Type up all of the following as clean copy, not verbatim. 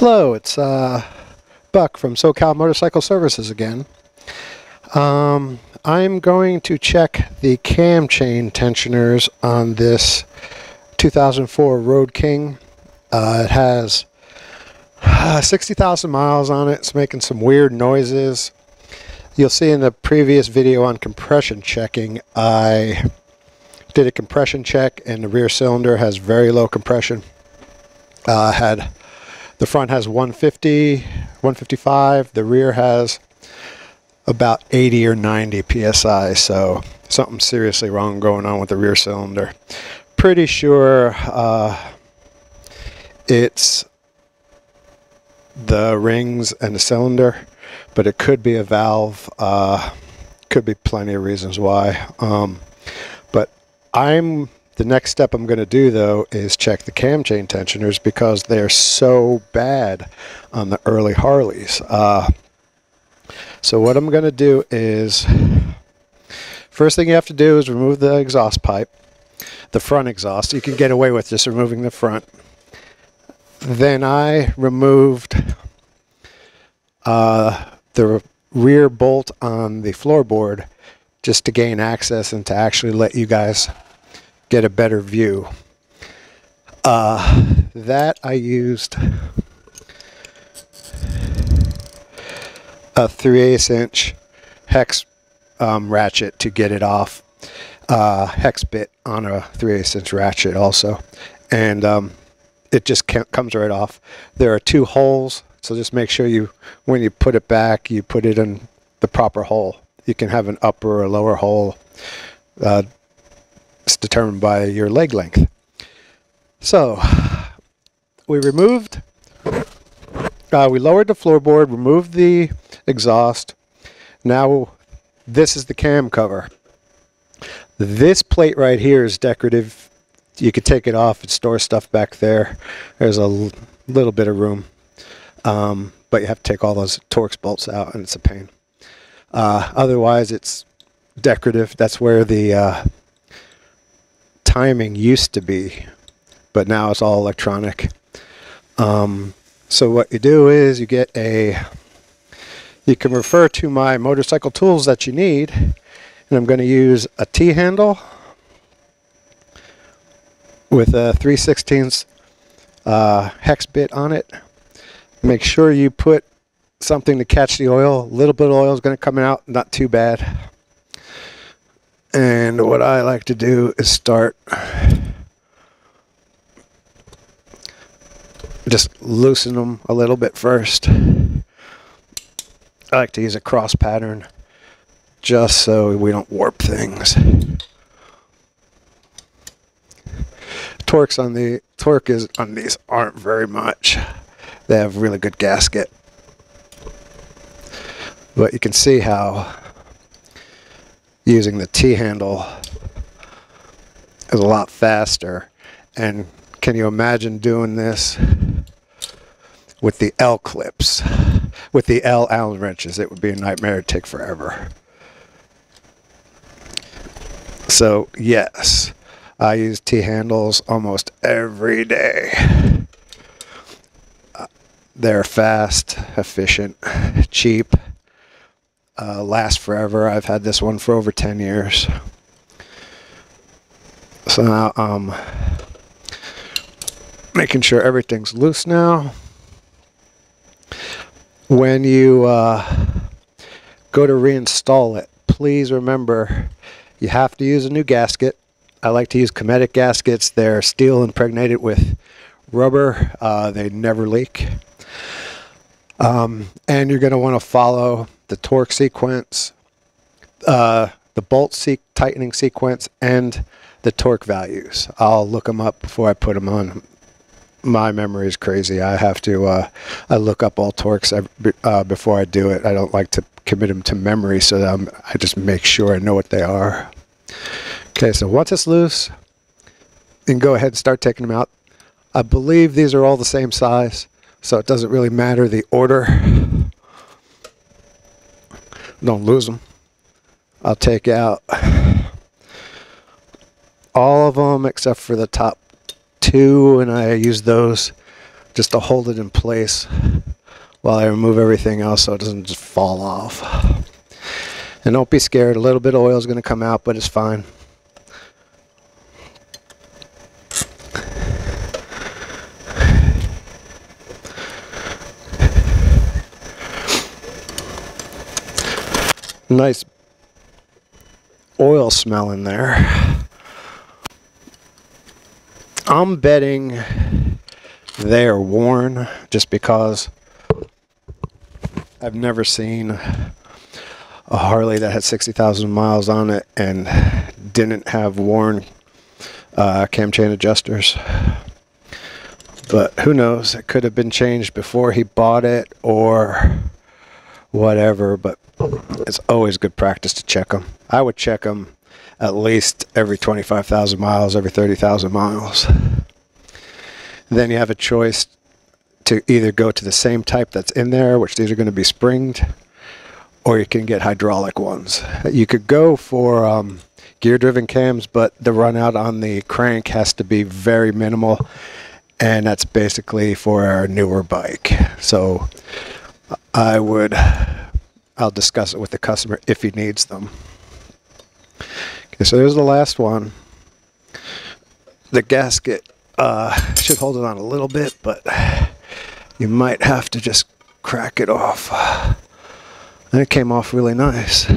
Hello, it's Buck from SoCal Motorcycle Services again. I'm going to check the cam chain tensioners on this 2004 Road King. It has 60,000 miles on it. It's making some weird noises. You'll see in the previous video on compression checking, I did a compression check and the rear cylinder has very low compression. The front has 150, 155. The rear has about 80 or 90 psi. So something seriously wrong going on with the rear cylinder. Pretty sure it's the rings and the cylinder, but it could be a valve. Could be plenty of reasons why. But the next step I'm going to do, though, is check the cam chain tensioners because they're so bad on the early Harleys. So what I'm going to do is, first thing you have to do is remove the exhaust pipe, the front exhaust. You can get away with just removing the front. Then I removed the rear bolt on the floorboard just to gain access and to actually let you guys get a better view. That I used a 3/8 inch hex ratchet to get it off. Hex bit on a 3/8 inch ratchet also, and it just comes right off. There are two holes, so just make sure when you put it back, you put it in the proper hole. You can have an upper or lower hole. It's determined by your leg length. So we lowered the floorboard, removed the exhaust. Now this is the cam cover. This plate right here is decorative. You could take it off and store stuff back there. There's a little bit of room, but you have to take all those Torx bolts out, and it's a pain. Otherwise, it's decorative. That's where the timing used to be, but now it's all electronic. So what you do is you can refer to my motorcycle tools that you need, and I'm going to use a T-handle with a 3/16 hex bit on it. Make sure you put something to catch the oil. A little bit of oil is going to come out, not too bad. And what I like to do is start just loosen them a little bit first. I like to use a cross pattern just so we don't warp things. Torque on these aren't very much. They have really good gasket. But you can see how using the T-handle is a lot faster. And can you imagine doing this with the L clips? With the L Allen wrenches, it would be a nightmare. It'd take forever. So yes, I use T-handles almost every day. They're fast, efficient, cheap. Last forever. I've had this one for over 10 years. So now making sure everything's loose now. When you go to reinstall it, please remember you have to use a new gasket. I like to use Cometic gaskets. They're steel impregnated with rubber. They never leak. And you're going to want to follow the torque sequence, the bolt tightening sequence, and the torque values. I'll look them up before I put them on. My memory is crazy. I have to I look up all torques before I do it. I don't like to commit them to memory, so that I just make sure I know what they are. Okay, so once it's loose, you can go ahead and start taking them out. I believe these are all the same size, so it doesn't really matter the order. Don't lose them. I'll take out all of them except for the top two, and I use those just to hold it in place while I remove everything else so it doesn't just fall off. And don't be scared, a little bit of oil is going to come out, but it's fine. Nice oil smell in there. I'm betting they're worn just because I've never seen a Harley that had 60,000 miles on it and didn't have worn cam chain adjusters. But who knows, it could have been changed before he bought it or whatever, but it's always good practice to check them. I would check them at least every 25,000 miles, every 30,000 miles. Then you have a choice to either go to the same type that's in there, which these are going to be springed, or you can get hydraulic ones. You could go for gear-driven cams, but the run out on the crank has to be very minimal, and that's basically for our newer bike. So I'll discuss it with the customer if he needs them. Okay, so there's the last one. The gasket should hold it on a little bit, but you might have to just crack it off. And it came off really nice.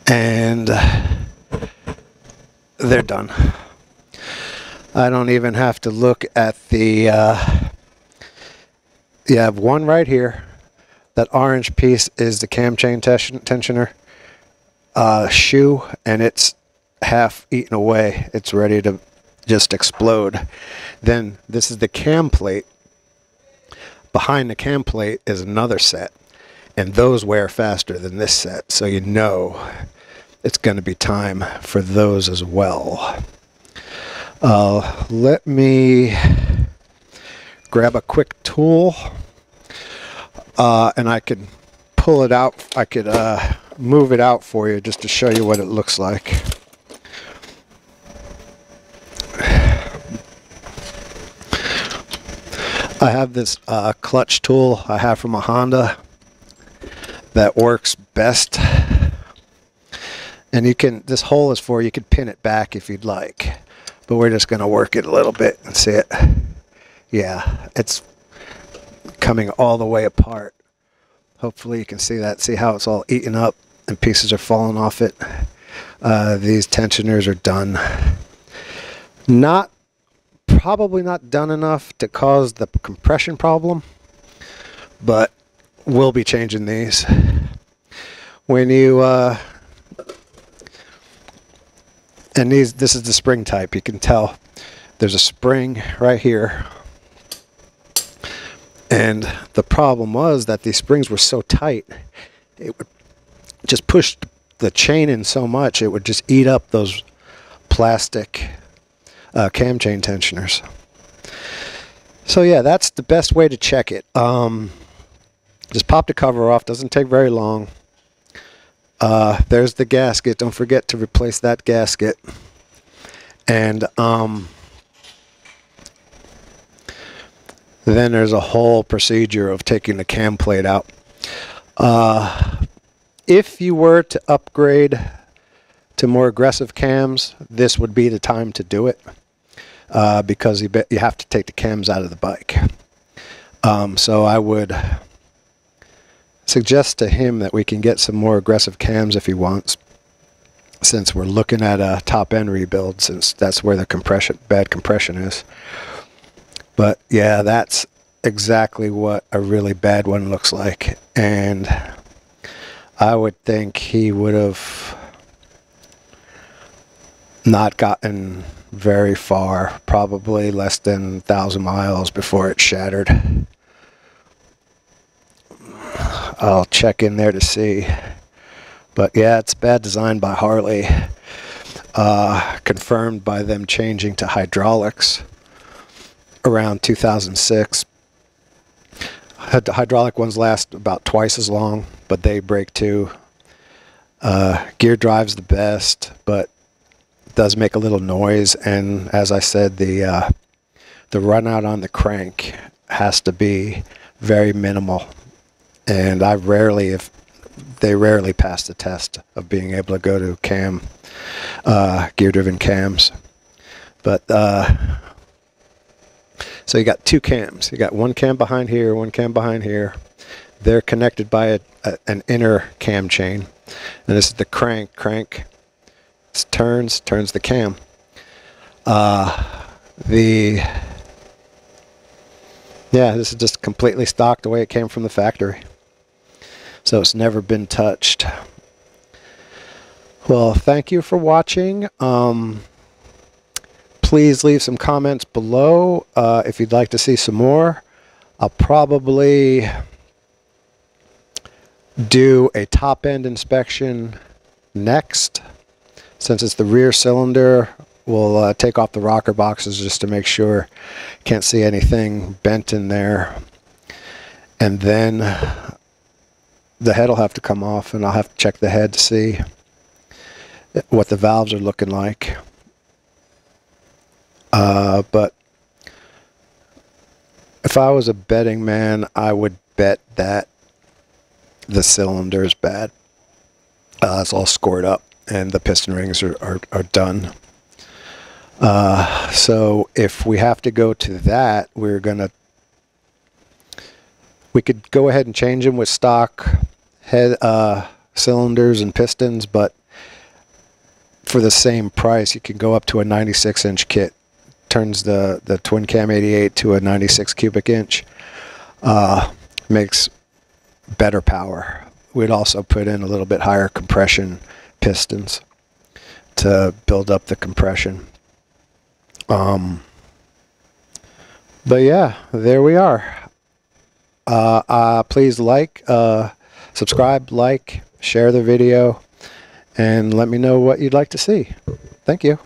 And they're done. I don't even have to look at the, you have one right here. That orange piece is the cam chain tensioner shoe, and it's half eaten away. It's ready to just explode. Then this is the cam plate. Behind the cam plate is another set, and those wear faster than this set, so you know it's going to be time for those as well. Let me grab a quick tool, and I can pull it out. I could move it out for you just to show you what it looks like. I have this clutch tool I have from a Honda that works best. And you can, this hole is for, you could pin it back if you'd like. But we're just going to work it a little bit and see it. Yeah, it's coming all the way apart. Hopefully you can see that. See how it's all eaten up and pieces are falling off it. These tensioners are done. Probably not done enough to cause the compression problem, but we'll be changing these. When you and this is the spring type. You can tell there's a spring right here, and the problem was that these springs were so tight, it would just push the chain in so much it would just eat up those plastic cam chain tensioners. So yeah, that's the best way to check it. Just pop the cover off, doesn't take very long. There's the gasket. Don't forget to replace that gasket. And then there's a whole procedure of taking the cam plate out. If you were to upgrade to more aggressive cams, this would be the time to do it, because you have to take the cams out of the bike. So I would suggest to him that we can get some more aggressive cams if he wants, since we're looking at a top-end rebuild, since that's where the bad compression is. But yeah, that's exactly what a really bad one looks like, and I would think he would have not gotten very far, probably less than 1,000 miles before it shattered. I'll check in there to see. But yeah, it's bad design by Harley. Confirmed by them changing to hydraulics around 2006. The hydraulic ones last about twice as long, but they break too. Gear drive's the best, but does make a little noise, and as I said, the run out on the crank has to be very minimal, and they rarely pass the test of being able to go to gear driven cams. But so you got two cams. You got one cam behind here, one cam behind here. They're connected by an inner cam chain, and this is the crank. It turns the cam. This is just completely stock the way it came from the factory. So it's never been touched. Well, thank you for watching. Please leave some comments below if you'd like to see some more. I'll probably do a top end inspection next. Since it's the rear cylinder, we'll take off the rocker boxes just to make sure. Can't see anything bent in there. And then the head will have to come off, and I'll have to check the head to see what the valves are looking like. But if I was a betting man, I would bet that the cylinder is bad. It's all scored up, and the piston rings are done. So if we have to go to that, we could go ahead and change them with stock head cylinders and pistons, but for the same price, you can go up to a 96-inch kit. Turns the twin cam 88 to a 96 cubic inch. Makes better power. We'd also put in a little bit higher compression pistons to build up the compression. But yeah, there we are. Please subscribe, share the video, and let me know what you'd like to see. Thank you.